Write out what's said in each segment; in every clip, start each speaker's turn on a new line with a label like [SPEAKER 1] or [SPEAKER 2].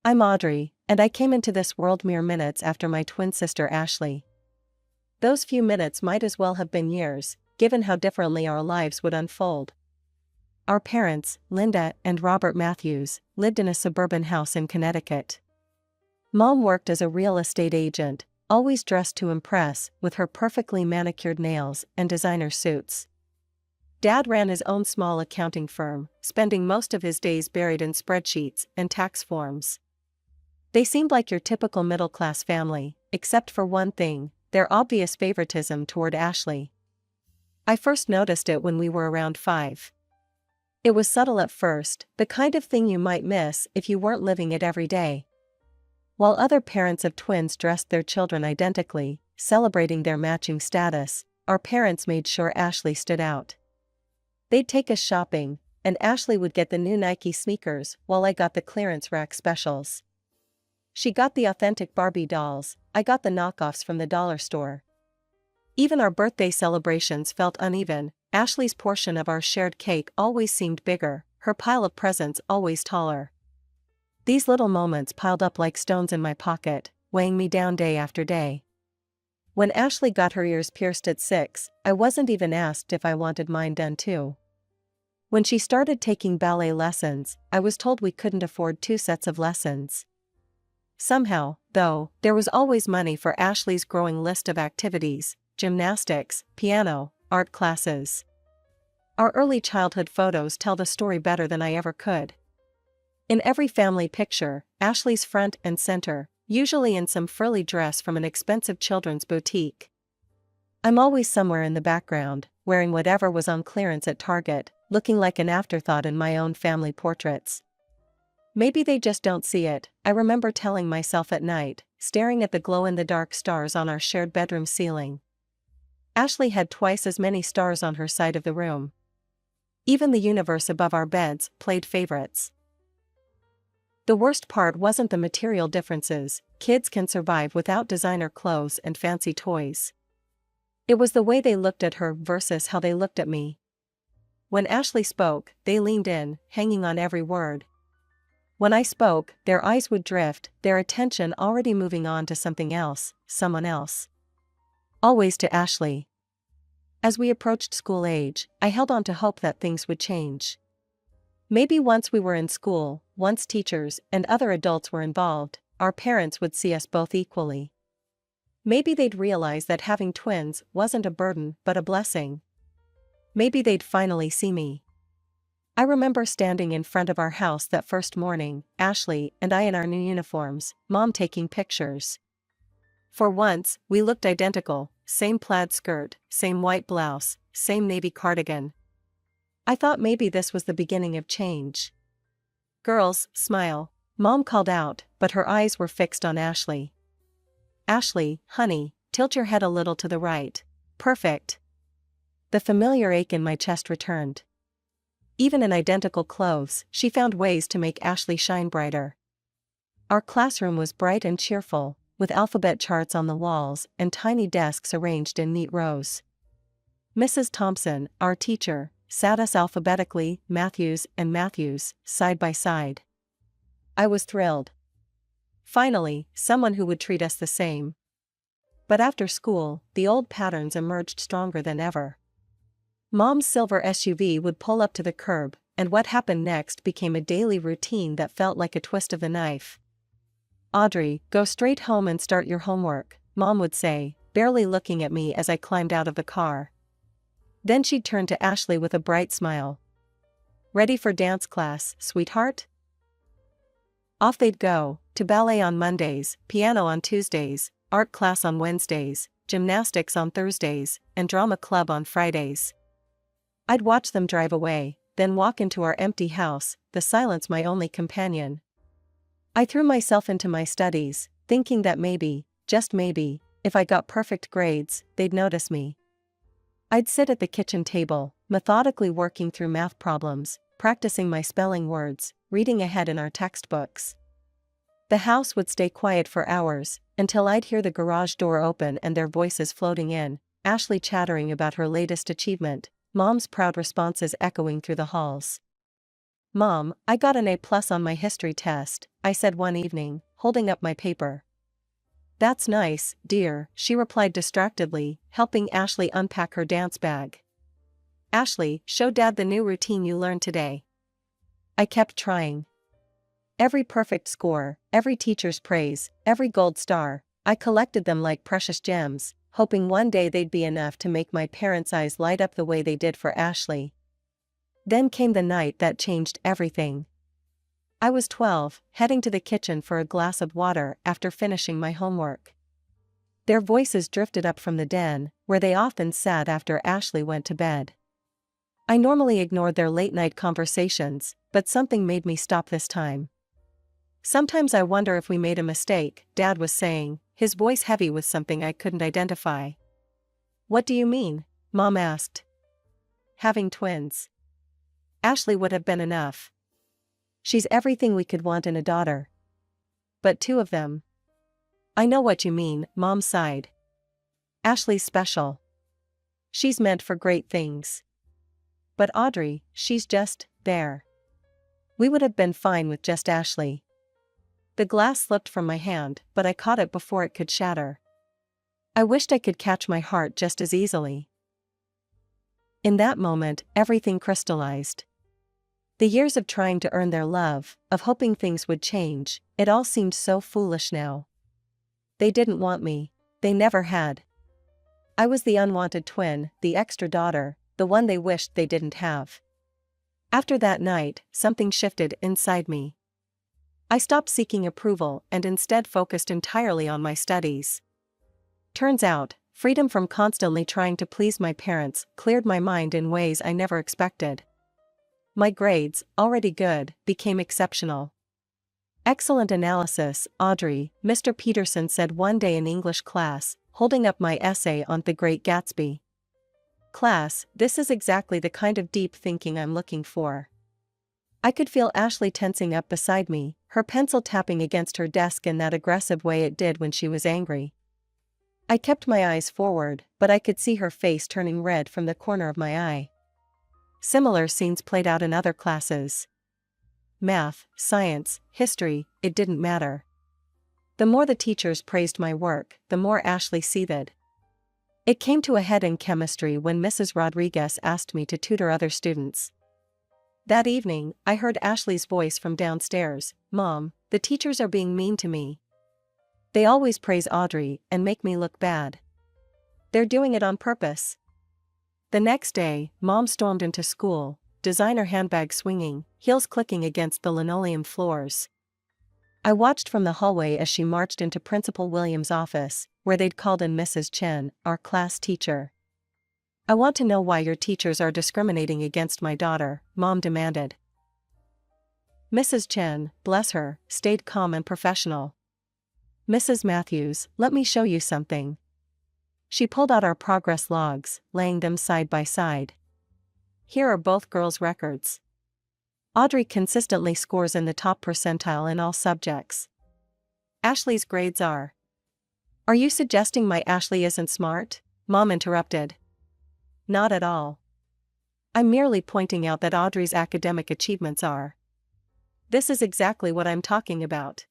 [SPEAKER 1] I'm Audrey, and I came into this world mere minutes after my twin sister Ashley. Those few minutes might as well have been years, given how differently our lives would unfold. Our parents, Linda and Robert Matthews, lived in a suburban house in Connecticut. Mom worked as a real estate agent, always dressed to impress, with her perfectly manicured nails and designer suits. Dad ran his own small accounting firm, spending most of his days buried in spreadsheets and tax forms. They seemed like your typical middle-class family, except for one thing, their obvious favoritism toward Ashley. I first noticed it when we were around 5. It was subtle at first, the kind of thing you might miss if you weren't living it every day. While other parents of twins dressed their children identically, celebrating their matching status, our parents made sure Ashley stood out. They'd take us shopping, and Ashley would get the new Nike sneakers while I got the clearance rack specials. She got the authentic Barbie dolls, I got the knockoffs from the dollar store. Even our birthday celebrations felt uneven. Ashley's portion of our shared cake always seemed bigger, her pile of presents always taller. These little moments piled up like stones in my pocket, weighing me down day after day. When Ashley got her ears pierced at 6, I wasn't even asked if I wanted mine done too. When she started taking ballet lessons, I was told we couldn't afford 2 sets of lessons. Somehow, though, there was always money for Ashley's growing list of activities: gymnastics, piano, art classes. Our early childhood photos tell the story better than I ever could. In every family picture, Ashley's front and center, usually in some frilly dress from an expensive children's boutique. I'm always somewhere in the background, wearing whatever was on clearance at Target, looking like an afterthought in my own family portraits. Maybe they just don't see it, I remember telling myself at night, staring at the glow-in-the-dark stars on our shared bedroom ceiling. Ashley had twice as many stars on her side of the room. Even the universe above our beds played favorites. The worst part wasn't the material differences, kids can survive without designer clothes and fancy toys. It was the way they looked at her versus how they looked at me. When Ashley spoke, they leaned in, hanging on every word. When I spoke, their eyes would drift, their attention already moving on to something else, someone else. Always to Ashley. As we approached school age, I held on to hope that things would change. Maybe once we were in school, once teachers and other adults were involved, our parents would see us both equally. Maybe they'd realize that having twins wasn't a burden but a blessing. Maybe they'd finally see me. I remember standing in front of our house that first morning, Ashley and I in our new uniforms, Mom taking pictures. For once, we looked identical, same plaid skirt, same white blouse, same navy cardigan. I thought maybe this was the beginning of change. "Girls, smile," Mom called out, but her eyes were fixed on Ashley. "Ashley, honey, tilt your head a little to the right. Perfect." The familiar ache in my chest returned. Even in identical clothes, she found ways to make Ashley shine brighter. Our classroom was bright and cheerful, with alphabet charts on the walls and tiny desks arranged in neat rows. Mrs. Thompson, our teacher, sat us alphabetically, Matthews and Matthews, side by side. I was thrilled. Finally, someone who would treat us the same. But after school, the old patterns emerged stronger than ever. Mom's silver SUV would pull up to the curb, and what happened next became a daily routine that felt like a twist of the knife. "Audrey, go straight home and start your homework," Mom would say, barely looking at me as I climbed out of the car. Then she'd turn to Ashley with a bright smile. "Ready for dance class, sweetheart?" Off they'd go, to ballet on Mondays, piano on Tuesdays, art class on Wednesdays, gymnastics on Thursdays, and drama club on Fridays. I'd watch them drive away, then walk into our empty house, the silence my only companion. I threw myself into my studies, thinking that maybe, just maybe, if I got perfect grades, they'd notice me. I'd sit at the kitchen table, methodically working through math problems, practicing my spelling words, reading ahead in our textbooks. The house would stay quiet for hours, until I'd hear the garage door open and their voices floating in, Ashley chattering about her latest achievement, Mom's proud responses echoing through the halls. "Mom, I got an A+ on my history test," I said one evening, holding up my paper. "That's nice, dear," she replied distractedly, helping Ashley unpack her dance bag. "Ashley, show Dad the new routine you learned today." I kept trying. Every perfect score, every teacher's praise, every gold star, I collected them like precious gems, hoping one day they'd be enough to make my parents' eyes light up the way they did for Ashley. Then came the night that changed everything. I was 12, heading to the kitchen for a glass of water after finishing my homework. Their voices drifted up from the den, where they often sat after Ashley went to bed. I normally ignored their late-night conversations, but something made me stop this time. "Sometimes I wonder if we made a mistake," Dad was saying, his voice heavy with something I couldn't identify. "What do you mean?" Mom asked. "Having twins. Ashley would have been enough. She's everything we could want in a daughter. But two of them." "I know what you mean," Mom sighed. "Ashley's special. She's meant for great things. But Audrey, she's just there. We would have been fine with just Ashley." The glass slipped from my hand, but I caught it before it could shatter. I wished I could catch my heart just as easily. In that moment, everything crystallized. The years of trying to earn their love, of hoping things would change, it all seemed so foolish now. They didn't want me. They never had. I was the unwanted twin, the extra daughter, the one they wished they didn't have. After that night, something shifted inside me. I stopped seeking approval and instead focused entirely on my studies. Turns out, freedom from constantly trying to please my parents cleared my mind in ways I never expected. My grades, already good, became exceptional. "Excellent analysis, Audrey," Mr. Peterson said one day in English class, holding up my essay on The Great Gatsby. "Class, this is exactly the kind of deep thinking I'm looking for." I could feel Ashley tensing up beside me, her pencil tapping against her desk in that aggressive way it did when she was angry. I kept my eyes forward, but I could see her face turning red from the corner of my eye. Similar scenes played out in other classes. Math, science, history, it didn't matter. The more the teachers praised my work, the more Ashley seethed. It came to a head in chemistry when Mrs. Rodriguez asked me to tutor other students. That evening, I heard Ashley's voice from downstairs, "Mom, the teachers are being mean to me. They always praise Audrey and make me look bad. They're doing it on purpose." The next day, Mom stormed into school, designer handbag swinging, heels clicking against the linoleum floors. I watched from the hallway as she marched into Principal Williams' office, where they'd called in Mrs. Chen, our class teacher. "I want to know why your teachers are discriminating against my daughter," Mom demanded. Mrs. Chen, bless her, stayed calm and professional. "Mrs. Matthews, let me show you something." She pulled out our progress logs, laying them side by side. "Here are both girls' records. Audrey consistently scores in the top percentile in all subjects. Ashley's grades are." "Are you suggesting my Ashley isn't smart?" Mom interrupted. "Not at all. I'm merely pointing out that Audrey's academic achievements are. This is exactly what I'm talking about.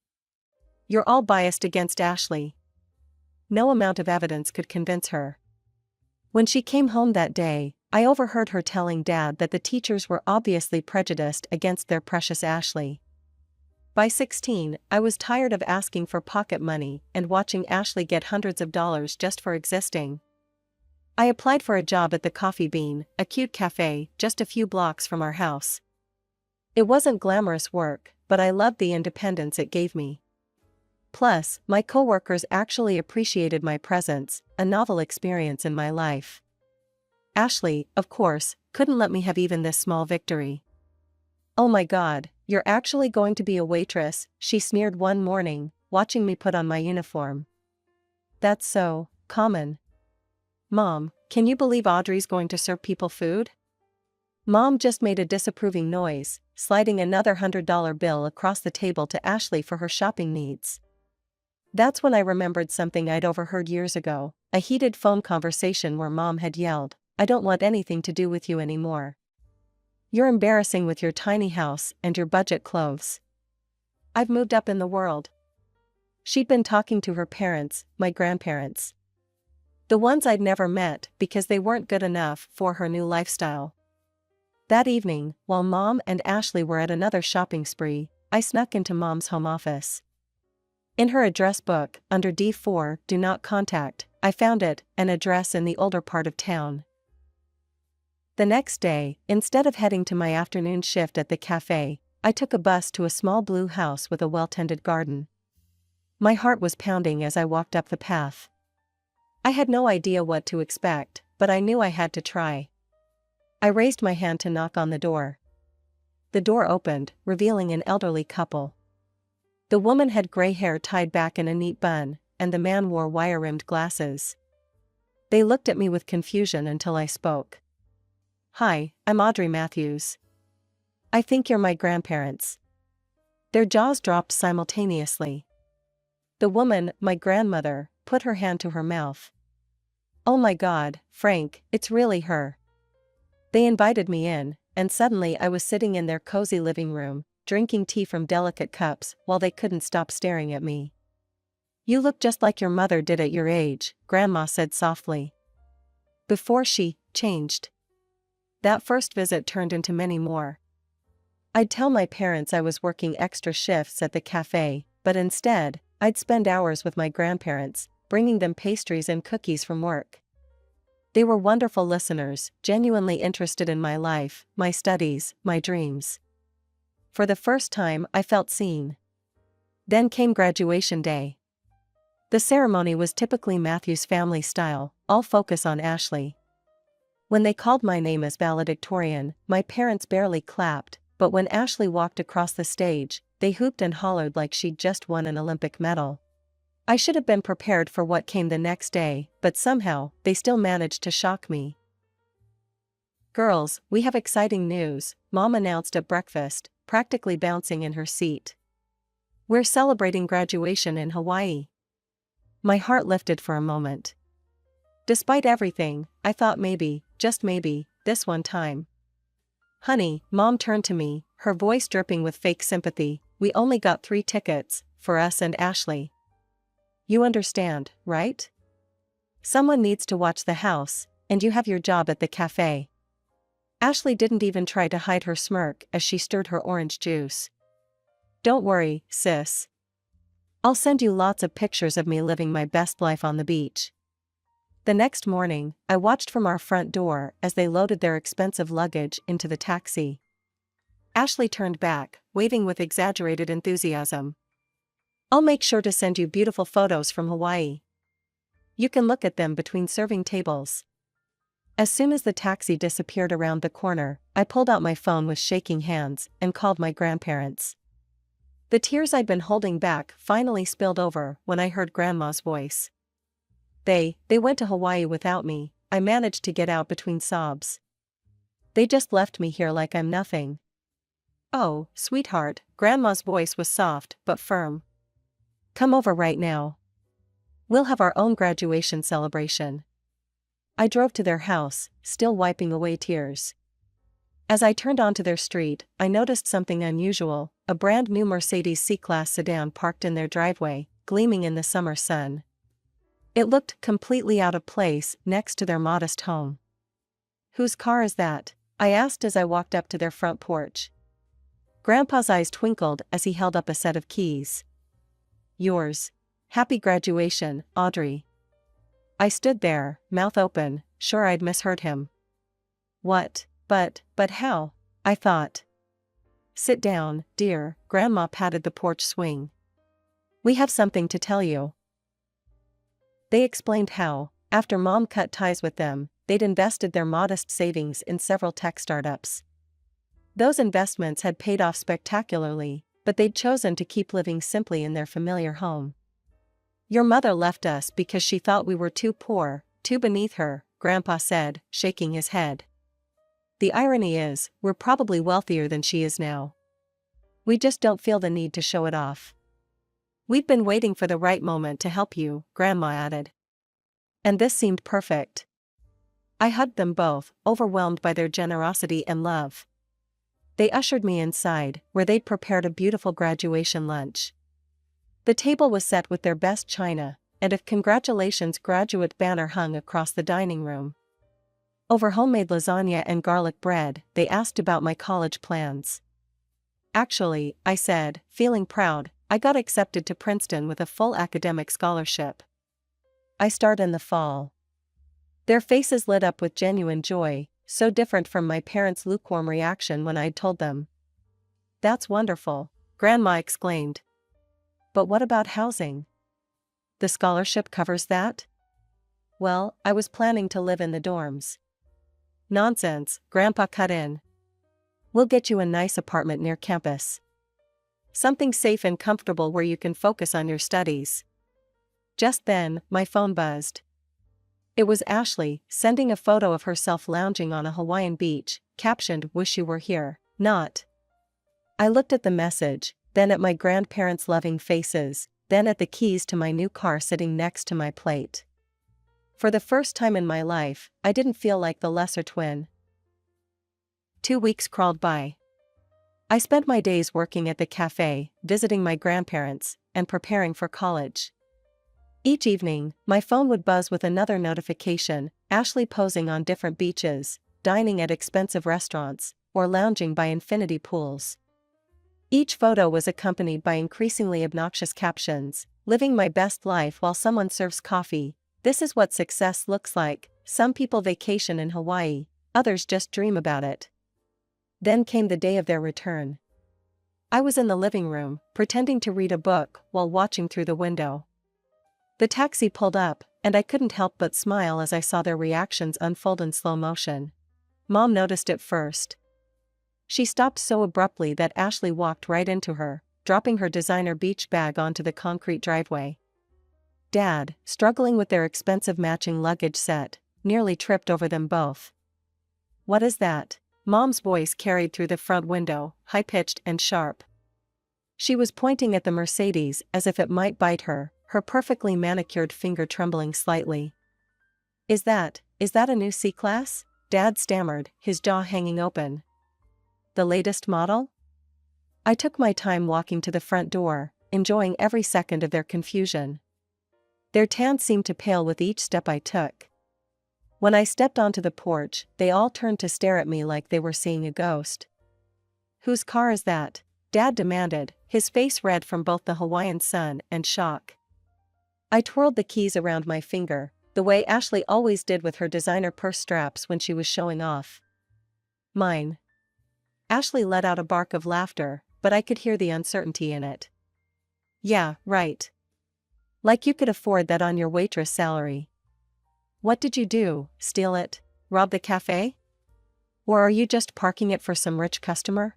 [SPEAKER 1] You're all biased against Ashley." No amount of evidence could convince her. When she came home that day, I overheard her telling Dad that the teachers were obviously prejudiced against their precious Ashley. By 16, I was tired of asking for pocket money and watching Ashley get hundreds of dollars just for existing. I applied for a job at the Coffee Bean, a cute cafe just a few blocks from our house. It wasn't glamorous work, but I loved the independence it gave me. Plus, my coworkers actually appreciated my presence, a novel experience in my life. Ashley, of course, couldn't let me have even this small victory. "Oh my God, you're actually going to be a waitress," she sneered one morning, watching me put on my uniform. "That's so common. Mom, can you believe Audrey's going to serve people food?" Mom just made a disapproving noise, sliding another $100 bill across the table to Ashley for her shopping needs. That's when I remembered something I'd overheard years ago, a heated phone conversation where Mom had yelled, "I don't want anything to do with you anymore. You're embarrassing with your tiny house and your budget clothes. I've moved up in the world. She'd been talking to her parents, my grandparents. The ones I'd never met because they weren't good enough for her new lifestyle. That evening, while Mom and Ashley were at another shopping spree, I snuck into Mom's home office. In her address book, under D4, Do Not Contact, I found an address in the older part of town. The next day, instead of heading to my afternoon shift at the cafe, I took a bus to a small blue house with a well-tended garden. My heart was pounding as I walked up the path. I had no idea what to expect, but I knew I had to try. I raised my hand to knock on the door. The door opened, revealing an elderly couple. The woman had gray hair tied back in a neat bun, and the man wore wire-rimmed glasses. They looked at me with confusion until I spoke. "Hi, I'm Audrey Matthews. I think you're my grandparents." Their jaws dropped simultaneously. The woman, my grandmother, put her hand to her mouth. "Oh my God, Frank, it's really her." They invited me in, and suddenly I was sitting in their cozy living room, drinking tea from delicate cups while they couldn't stop staring at me. "You look just like your mother did at your age," Grandma said softly. Before she changed. That first visit turned into many more. I'd tell my parents I was working extra shifts at the cafe, but instead, I'd spend hours with my grandparents, bringing them pastries and cookies from work. They were wonderful listeners, genuinely interested in my life, my studies, my dreams. For the first time, I felt seen. Then came graduation day. The ceremony was typically Matthew's family style, all focus on Ashley. When they called my name as valedictorian, my parents barely clapped, but when Ashley walked across the stage, they hooped and hollered like she'd just won an Olympic medal. I should have been prepared for what came the next day, but somehow, they still managed to shock me. "Girls, we have exciting news," Mom announced at breakfast, practically bouncing in her seat. "We're celebrating graduation in Hawaii." My heart lifted for a moment. Despite everything, I thought maybe, just maybe, this one time. "Honey," Mom turned to me, her voice dripping with fake sympathy, "we only got 3 tickets, for us and Ashley. You understand, right? Someone needs to watch the house, and you have your job at the cafe." Ashley didn't even try to hide her smirk as she stirred her orange juice. "Don't worry, sis. I'll send you lots of pictures of me living my best life on the beach." The next morning, I watched from our front door as they loaded their expensive luggage into the taxi. Ashley turned back, waving with exaggerated enthusiasm. "I'll make sure to send you beautiful photos from Hawaii. You can look at them between serving tables." As soon as the taxi disappeared around the corner, I pulled out my phone with shaking hands and called my grandparents. The tears I'd been holding back finally spilled over when I heard Grandma's voice. They went to Hawaii without me," I managed to get out between sobs. "They just left me here like I'm nothing." "Oh, sweetheart," Grandma's voice was soft but firm. "Come over right now. We'll have our own graduation celebration." I drove to their house, still wiping away tears. As I turned onto their street, I noticed something unusual, a brand new Mercedes C-Class sedan parked in their driveway, gleaming in the summer sun. It looked completely out of place next to their modest home. "Whose car is that?" I asked as I walked up to their front porch. Grandpa's eyes twinkled as he held up a set of keys. "Yours. Happy graduation, Audrey." I stood there, mouth open, sure I'd misheard him. "What? But how?" I thought. "Sit down, dear," Grandma patted the porch swing. "We have something to tell you." They explained how, after Mom cut ties with them, they'd invested their modest savings in several tech startups. Those investments had paid off spectacularly, but they'd chosen to keep living simply in their familiar home. "Your mother left us because she thought we were too poor, too beneath her," Grandpa said, shaking his head. "The irony is, we're probably wealthier than she is now. We just don't feel the need to show it off." "We've been waiting for the right moment to help you," Grandma added. And this seemed perfect. I hugged them both, overwhelmed by their generosity and love. They ushered me inside, where they'd prepared a beautiful graduation lunch. The table was set with their best china, and a congratulations graduate banner hung across the dining room. Over homemade lasagna and garlic bread, they asked about my college plans. Actually, I said, feeling proud, I got accepted to Princeton with a full academic scholarship. I start in the fall. Their faces lit up with genuine joy, so different from my parents' lukewarm reaction when I'd told them. That's wonderful, Grandma exclaimed. But what about housing? The scholarship covers that? Well, I was planning to live in the dorms. Nonsense, Grandpa cut in. We'll get you a nice apartment near campus. Something safe and comfortable where you can focus on your studies. Just then, my phone buzzed. It was Ashley, sending a photo of herself lounging on a Hawaiian beach, captioned, "Wish you were here, not." I looked at the message, then at my grandparents' loving faces, then at the keys to my new car sitting next to my plate. For the first time in my life, I didn't feel like the lesser twin. 2 weeks crawled by. I spent my days working at the cafe, visiting my grandparents, and preparing for college. Each evening, my phone would buzz with another notification, Ashley posing on different beaches, dining at expensive restaurants, or lounging by infinity pools. Each photo was accompanied by increasingly obnoxious captions, living my best life while someone serves coffee. This is what success looks like. Some people vacation in Hawaii, others just dream about it. Then came the day of their return. I was in the living room, pretending to read a book while watching through the window. The taxi pulled up, and I couldn't help but smile as I saw their reactions unfold in slow motion. Mom noticed it first. She stopped so abruptly that Ashley walked right into her, dropping her designer beach bag onto the concrete driveway. Dad, struggling with their expensive matching luggage set, nearly tripped over them both. What is that? Mom's voice carried through the front window, high-pitched and sharp. She was pointing at the Mercedes as if it might bite her, her perfectly manicured finger trembling slightly. Is that a new C-Class? Dad stammered, his jaw hanging open. The latest model? I took my time walking to the front door, enjoying every second of their confusion. Their tan seemed to pale with each step I took. When I stepped onto the porch, they all turned to stare at me like they were seeing a ghost. Whose car is that? Dad demanded, his face red from both the Hawaiian sun and shock. I twirled the keys around my finger, the way Ashley always did with her designer purse straps when she was showing off. Mine. Ashley let out a bark of laughter, but I could hear the uncertainty in it. Yeah, right. Like you could afford that on your waitress salary. What did you do, steal it, rob the cafe? Or are you just parking it for some rich customer?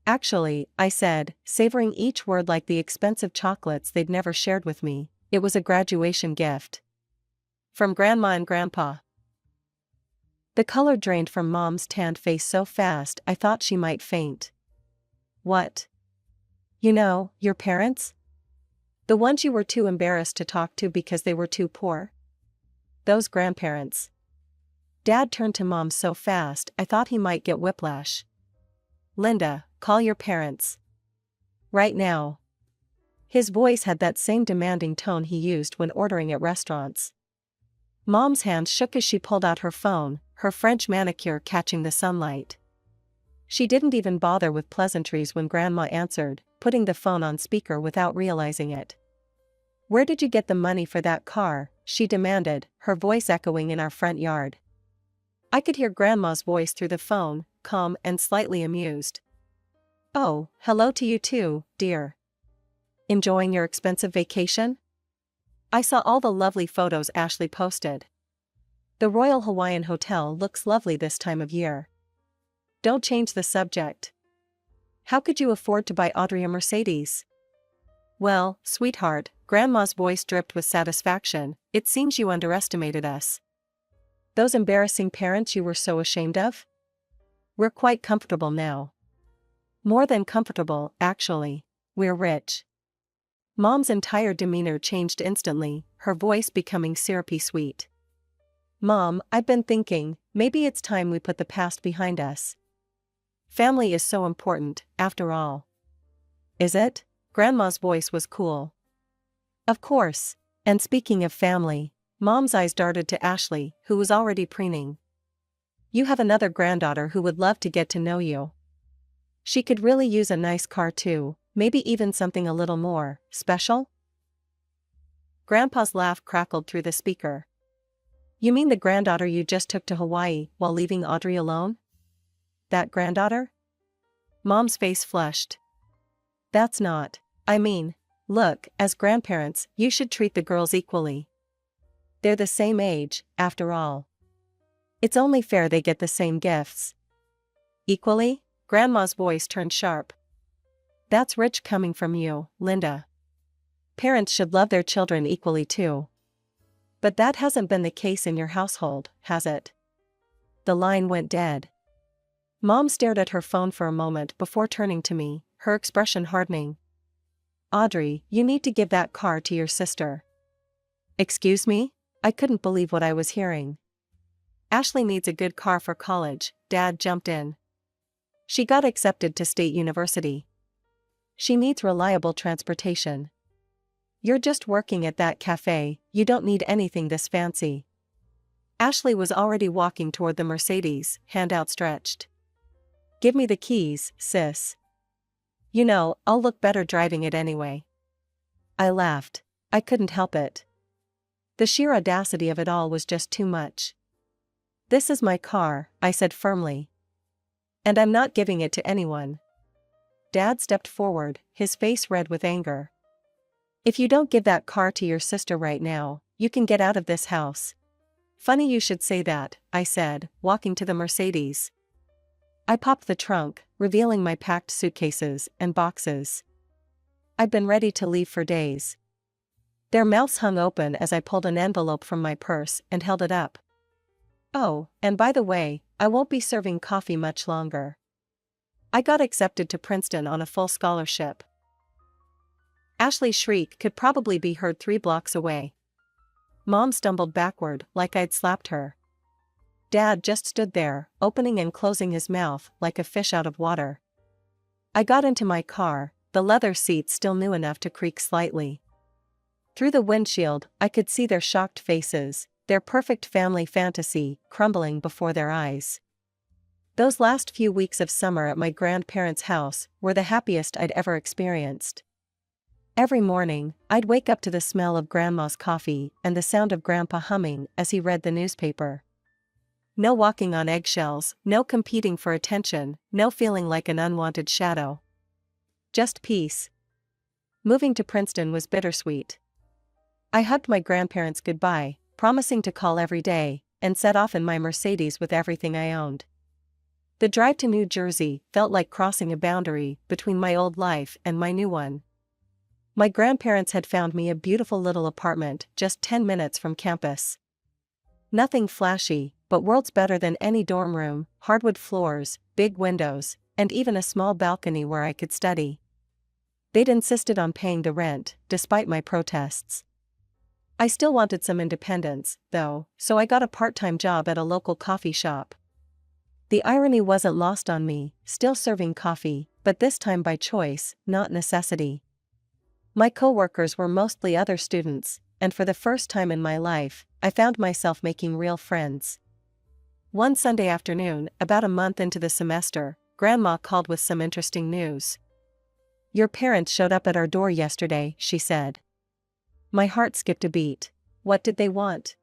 [SPEAKER 1] Actually, I said, savoring each word like the expensive chocolates they'd never shared with me, it was a graduation gift. From Grandma and Grandpa. The color drained from Mom's tanned face so fast I thought she might faint. What? You know, your parents? The ones you were too embarrassed to talk to because they were too poor? Those grandparents. Dad turned to Mom so fast I thought he might get whiplash. Linda, call your parents. Right now. His voice had that same demanding tone he used when ordering at restaurants. Mom's hand shook as she pulled out her phone, her French manicure catching the sunlight. She didn't even bother with pleasantries when Grandma answered, putting the phone on speaker without realizing it. Where did you get the money for that car? She demanded, her voice echoing in our front yard. I could hear Grandma's voice through the phone, calm and slightly amused. Oh, hello to you too, dear. Enjoying your expensive vacation? I saw all the lovely photos Ashley posted. The Royal Hawaiian Hotel looks lovely this time of year. Don't change the subject. How could you afford to buy Audrey a Mercedes? Well, sweetheart, Grandma's voice dripped with satisfaction, it seems you underestimated us. Those embarrassing parents you were so ashamed of? We're quite comfortable now. More than comfortable, actually. We're rich. Mom's entire demeanor changed instantly, her voice becoming syrupy sweet. Mom, I've been thinking, maybe it's time we put the past behind us. Family is so important, after all. Is it? Grandma's voice was cool. Of course. And speaking of family, Mom's eyes darted to Ashley, who was already preening. You have another granddaughter who would love to get to know you. She could really use a nice car too, maybe even something a little more special? Grandpa's laugh crackled through the speaker. You mean the granddaughter you just took to Hawaii while leaving Audrey alone? That granddaughter? Mom's face flushed. That's not. I mean, look, as grandparents, you should treat the girls equally. They're the same age, after all. It's only fair they get the same gifts. Equally? Grandma's voice turned sharp. That's rich coming from you, Linda. Parents should love their children equally too. But that hasn't been the case in your household, has it? The line went dead. Mom stared at her phone for a moment before turning to me, her expression hardening. Audrey, you need to give that car to your sister. Excuse me? I couldn't believe what I was hearing. Ashley needs a good car for college, Dad jumped in. She got accepted to State University. She needs reliable transportation. You're just working at that cafe, you don't need anything this fancy. Ashley was already walking toward the Mercedes, hand outstretched. Give me the keys, sis. You know, I'll look better driving it anyway. I laughed. I couldn't help it. The sheer audacity of it all was just too much. This is my car, I said firmly. And I'm not giving it to anyone. Dad stepped forward, his face red with anger. If you don't give that car to your sister right now, you can get out of this house. Funny you should say that, I said, walking to the Mercedes. I popped the trunk, revealing my packed suitcases and boxes. I'd been ready to leave for days. Their mouths hung open as I pulled an envelope from my purse and held it up. Oh, and by the way, I won't be serving coffee much longer. I got accepted to Princeton on a full scholarship. Ashley's shriek could probably be heard 3 blocks away. Mom stumbled backward like I'd slapped her. Dad just stood there, opening and closing his mouth like a fish out of water. I got into my car, the leather seats still new enough to creak slightly. Through the windshield, I could see their shocked faces, their perfect family fantasy crumbling before their eyes. Those last few weeks of summer at my grandparents' house were the happiest I'd ever experienced. Every morning, I'd wake up to the smell of Grandma's coffee and the sound of Grandpa humming as he read the newspaper. No walking on eggshells, no competing for attention, no feeling like an unwanted shadow. Just peace. Moving to Princeton was bittersweet. I hugged my grandparents goodbye, promising to call every day, and set off in my Mercedes with everything I owned. The drive to New Jersey felt like crossing a boundary between my old life and my new one. My grandparents had found me a beautiful little apartment just 10 minutes from campus. Nothing flashy, but worlds better than any dorm room, hardwood floors, big windows, and even a small balcony where I could study. They'd insisted on paying the rent, despite my protests. I still wanted some independence, though, so I got a part-time job at a local coffee shop. The irony wasn't lost on me, still serving coffee, but this time by choice, not necessity. My co-workers were mostly other students, and for the first time in my life, I found myself making real friends. One Sunday afternoon, about a month into the semester, Grandma called with some interesting news. Your parents showed up at our door yesterday, she said. My heart skipped a beat. What did they want?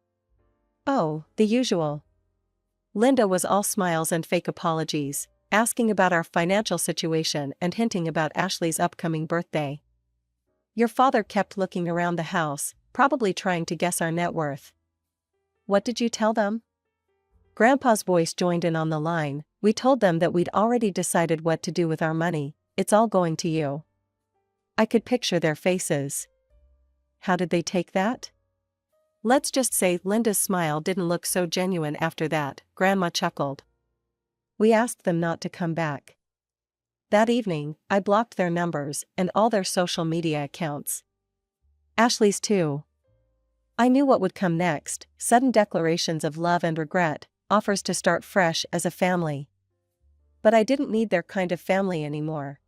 [SPEAKER 1] Oh, the usual. Linda was all smiles and fake apologies, asking about our financial situation and hinting about Ashley's upcoming birthday. Your father kept looking around the house, probably trying to guess our net worth. What did you tell them? Grandpa's voice joined in on the line. We told them that we'd already decided what to do with our money. It's all going to you. I could picture their faces. How did they take that? Let's just say Linda's smile didn't look so genuine after that, Grandma chuckled. We asked them not to come back. That evening, I blocked their numbers and all their social media accounts. Ashley's too. I knew what would come next, sudden declarations of love and regret, offers to start fresh as a family. But I didn't need their kind of family anymore.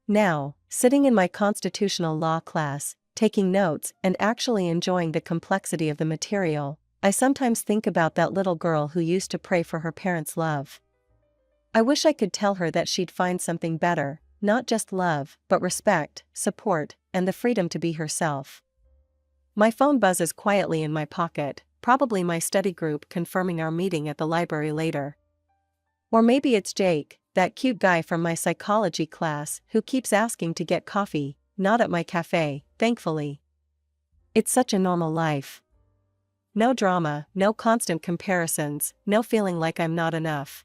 [SPEAKER 1] Now, sitting in my constitutional law class, taking notes and actually enjoying the complexity of the material, I sometimes think about that little girl who used to pray for her parents' love. I wish I could tell her that she'd find something better, not just love, but respect, support, and the freedom to be herself. My phone buzzes quietly in my pocket, probably my study group confirming our meeting at the library later. Or maybe it's Jake, that cute guy from my psychology class who keeps asking to get coffee, not at my cafe, thankfully. It's such a normal life. No drama, no constant comparisons, no feeling like I'm not enough.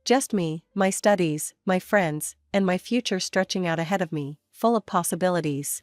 [SPEAKER 1] Just me, my studies, my friends, and my future stretching out ahead of me, full of possibilities.